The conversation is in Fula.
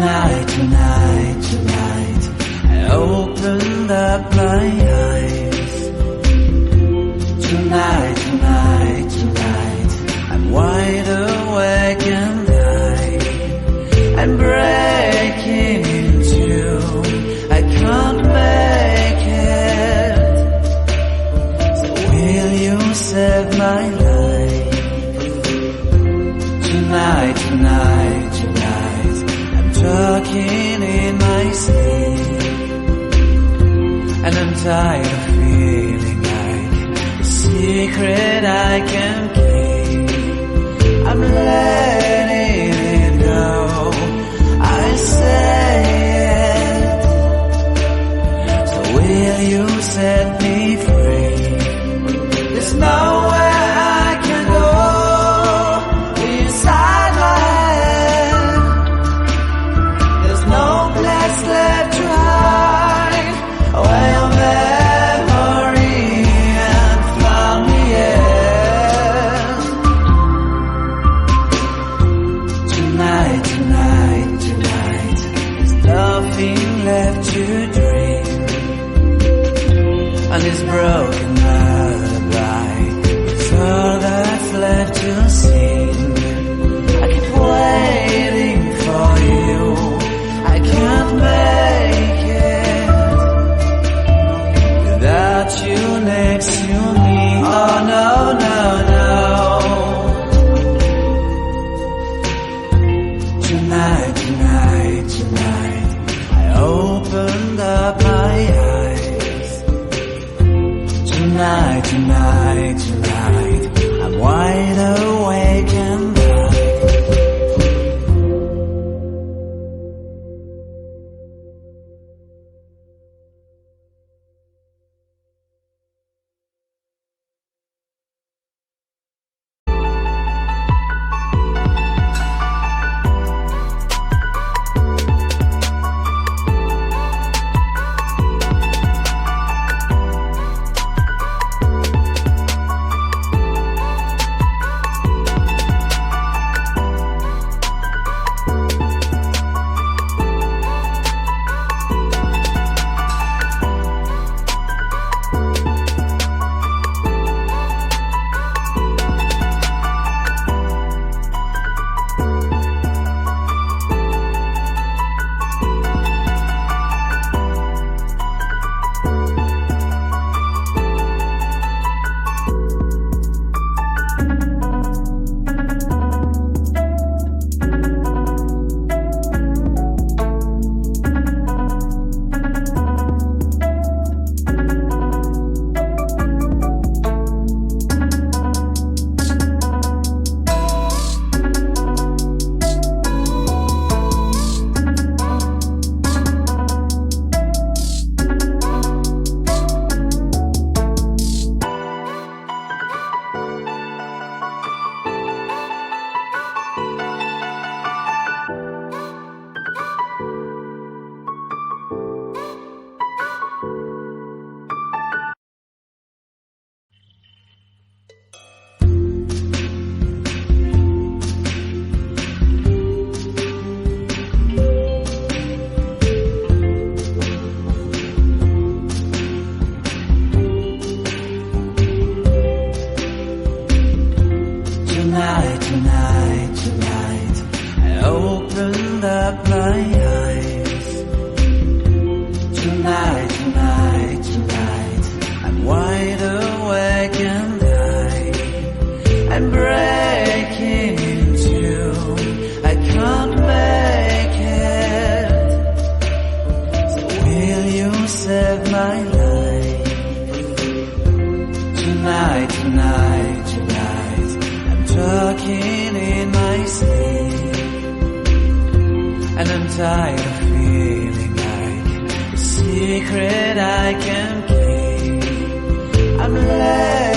Tonight, tonight, tonight, I opened up my eyes. Tonight, tonight, tonight, I'm wide awake and I'm breaking in two. I can't make it. So will you save my life? Tonight, tonight, tonight, I'm talking in my sleep, and I'm tired of feeling like a secret I can keep. I'm letting it go, I say it. So will you set me free? There's nowhere I can go inside my head. There's no place left to hide where your memory and found me in. Tonight, tonight, tonight, there's nothing left to dream. And this broken lullaby, it's all that's left to sing. I keep waiting for you, I can't make it without you next to me. Oh no, no, no. Tonight, tonight, tonight, I opened up my eyes. Tonight, tonight, tonight, I'm wide awake and tonight, tonight, tonight, I opened up my eyes. Tonight, tonight, tonight, I'm wide awake and I'm breaking in two. I can't make it. So will you save my life? Tonight, tonight, tonight, talking in my sleep, and I'm tired of feeling like a secret I can keep. I'm late.